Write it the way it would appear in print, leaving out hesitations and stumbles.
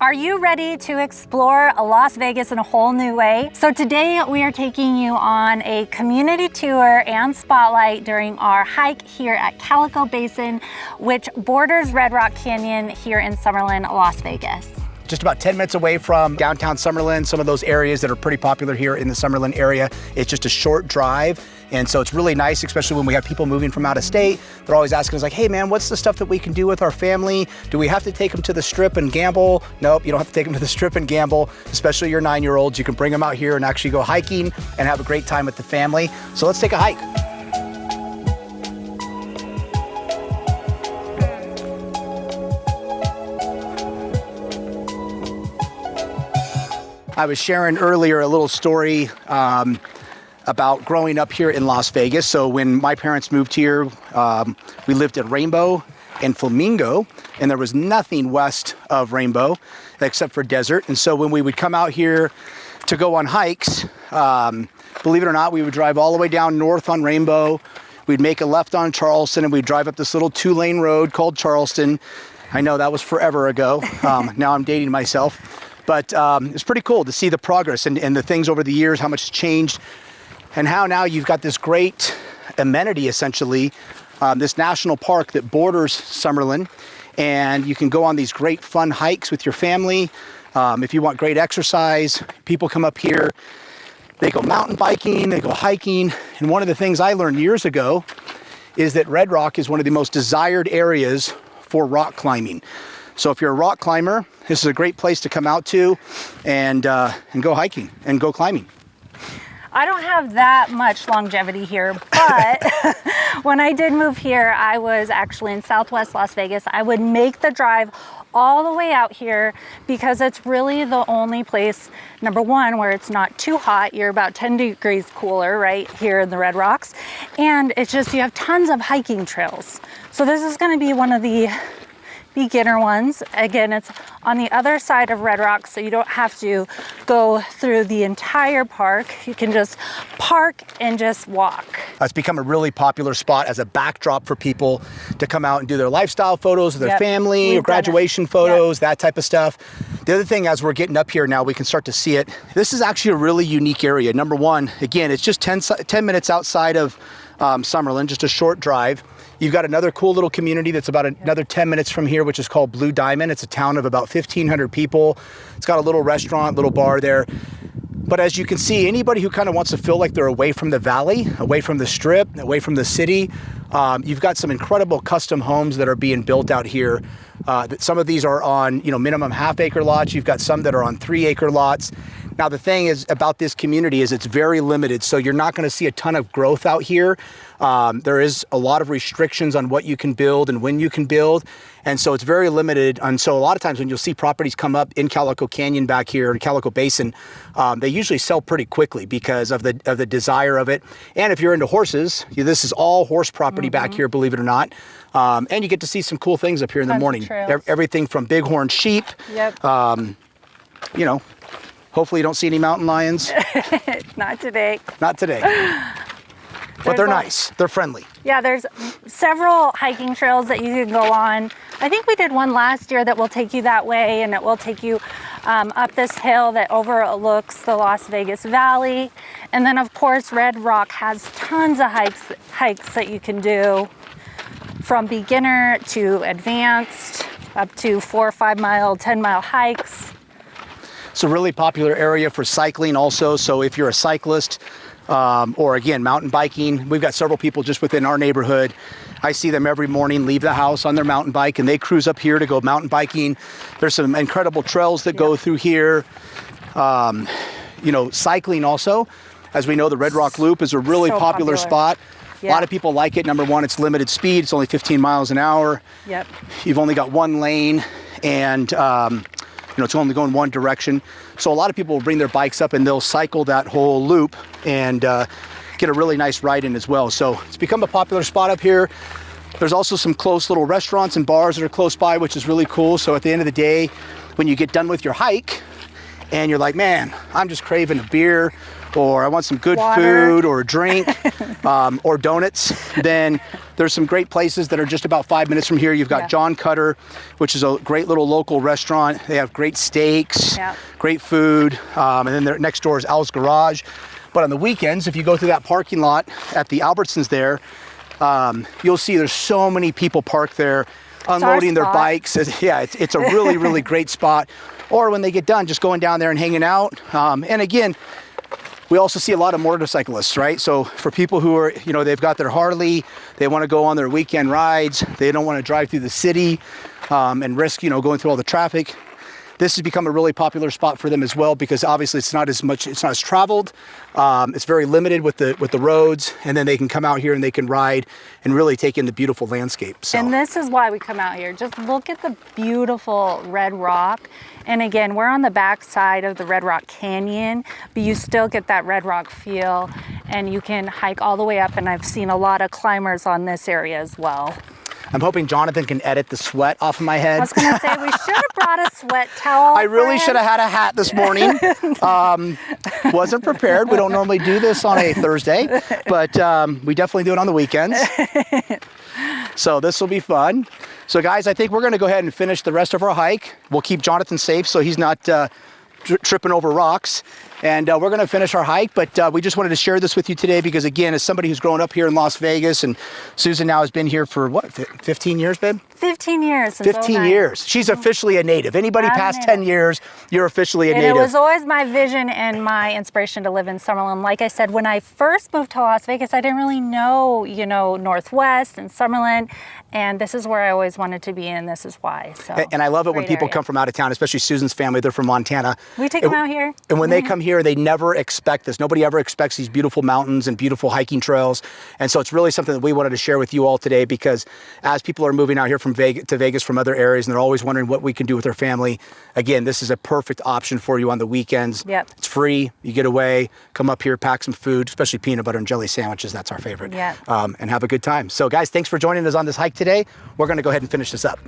Are you ready to explore Las Vegas in a whole new way? So today we are taking you on a community tour and spotlight during our hike here at Calico Basin, which borders Red Rock Canyon here in Summerlin, Las Vegas. Just about 10 minutes away from downtown Summerlin, some of those areas that are pretty popular here in the Summerlin area. It's just a short drive. And so it's really nice, especially when we have people moving from out of state. They're always asking us like, hey man, what's the stuff that we can do with our family? Do we have to take them to the strip and gamble? Nope, you don't have to take them to the strip and gamble, especially your 9-year-olds. You can bring them out here and actually go hiking and have a great time with the family. So let's take a hike. I was sharing earlier a little story about growing up here in Las Vegas. So when my parents moved here, we lived at Rainbow and Flamingo, and there was nothing west of Rainbow except for desert. And so when we would come out here to go on hikes, believe it or not, we would drive all the way down north on Rainbow. We'd make a left on Charleston, and we'd drive up this little 2-lane road called Charleston. I know that was forever ago. Now I'm dating myself. But it's pretty cool to see the progress and the things over the years, how much has changed, and how now you've got this great amenity, essentially, this national park that borders Summerlin, and you can go on these great fun hikes with your family. If you want great exercise, people come up here, they go mountain biking, they go hiking, and one of the things I learned years ago is that Red Rock is one of the most desired areas for rock climbing. So if you're a rock climber, this is a great place to come out to and go hiking and go climbing. I don't have that much longevity here, but when I did move here, I was actually in Southwest Las Vegas. I would make the drive all the way out here because it's really the only place, number one, where it's not too hot. You're about 10 degrees cooler right here in the Red Rocks. And it's just, you have tons of hiking trails. So this is going to be one of the beginner ones. Again, it's on the other side of Red Rock, so you don't have to go through the entire park. You can just park and just walk. It's become a really popular spot as a backdrop for people to come out and do their lifestyle photos of their family, or graduation photos, that type of stuff. The other thing, as we're getting up here now, we can start to see it. This is actually a really unique area. Number one, again, it's just 10 minutes outside of Summerlin, just a short drive. You've got another cool little community that's about another 10 minutes from here, which is called Blue Diamond. It's a town of about 1,500 people. It's got a little restaurant, little bar there. But as you can see, anybody who kind of wants to feel like they're away from the valley, away from the strip, away from the city, you've got some incredible custom homes that are being built out here. Some of these are on, minimum half-acre lots. You've got some that are on 3-acre lots. Now, the thing is about this community is it's very limited, so you're not going to see a ton of growth out here. There is a lot of restrictions on what you can build and when you can build, and so it's very limited. And so a lot of times when you'll see properties come up in Calico Canyon back here, in Calico Basin, they usually sell pretty quickly because of the desire of it. And if you're into horses, this is all horse property back here, believe it or not. And you get to see some cool things up here in the morning. Everything from bighorn sheep, hopefully you don't see any mountain lions. Not today. Not today. But they're nice. They're friendly. Yeah, there's several hiking trails that you can go on. I think we did one last year that will take you that way, and it will take you up this hill that overlooks the Las Vegas Valley. And then, of course, Red Rock has tons of hikes that you can do, from beginner to advanced, up to 4 or 5 mile, 10-mile hikes. It's a really popular area for cycling also. So if you're a cyclist or again, mountain biking, we've got several people just within our neighborhood. I see them every morning leave the house on their mountain bike and they cruise up here to go mountain biking. There's some incredible trails that go through here. Cycling also. As we know, the Red Rock Loop is a really popular spot. A lot of people like it. Number one, it's limited speed. It's only 15 miles an hour. Yep. You've only got one lane, and it's only going one direction. So a lot of people will bring their bikes up and they'll cycle that whole loop and get a really nice ride in as well. So it's become a popular spot up here. There's also some close little restaurants and bars that are close by, which is really cool. So at the end of the day, when you get done with your hike and you're like, man, I'm just craving a beer or I want some good Water. food or a drink, or donuts, then there's some great places that are just about 5 minutes from here. You've got John Cutter, which is a great little local restaurant. They have great steaks, great food, and then next door is Al's Garage. But on the weekends, if you go through that parking lot at the Albertsons there, you'll see there's so many people parked there unloading their bikes. It's a really, really great spot. Or when they get done, just going down there and hanging out. And again, we also see a lot of motorcyclists, right? So for people who are, they've got their Harley, they want to go on their weekend rides, they don't want to drive through the city and risk, going through all the traffic. This has become a really popular spot for them as well, because obviously it's not as traveled. It's very limited with the roads, and then they can come out here and they can ride and really take in the beautiful landscape. So. And this is why we come out here. Just look at the beautiful red rock. And again, we're on the back side of the Red Rock Canyon, but you still get that red rock feel, and you can hike all the way up. And I've seen a lot of climbers on this area as well. I'm hoping Jonathan can edit the sweat off of my head. I was going to say, we should have brought a sweat towel. I really should have had a hat this morning. Wasn't prepared. We don't normally do this on a Thursday, but we definitely do it on the weekends. So this will be fun. So guys, I think we're going to go ahead and finish the rest of our hike. We'll keep Jonathan safe so he's not tripping over rocks. And we're going to finish our hike, but we just wanted to share this with you today because, again, as somebody who's grown up here in Las Vegas, and Susan now has been here for, 15 years, babe? 15 years. 15 years. She's officially a native. Anybody past 10 years, you're officially a native. It was always my vision and my inspiration to live in Summerlin. Like I said, when I first moved to Las Vegas, I didn't really know, Northwest and Summerlin, and this is where I always wanted to be, and this is why. So. And I love it when people come from out of town, especially Susan's family. They're from Montana. We take them out here. And when they come here, they never expect this. Nobody ever expects these beautiful mountains and beautiful hiking trails. And so it's really something that we wanted to share with you all today, because as people are moving out here from Vegas from other areas, and they're always wondering what we can do with their family, again, this is a perfect option for you on the weekends. Yep. It's free. You get away, come up here, pack some food, especially peanut butter and jelly sandwiches. That's our favorite. Yep. And have a good time. So guys, thanks for joining us on this hike today. We're going to go ahead and finish this up.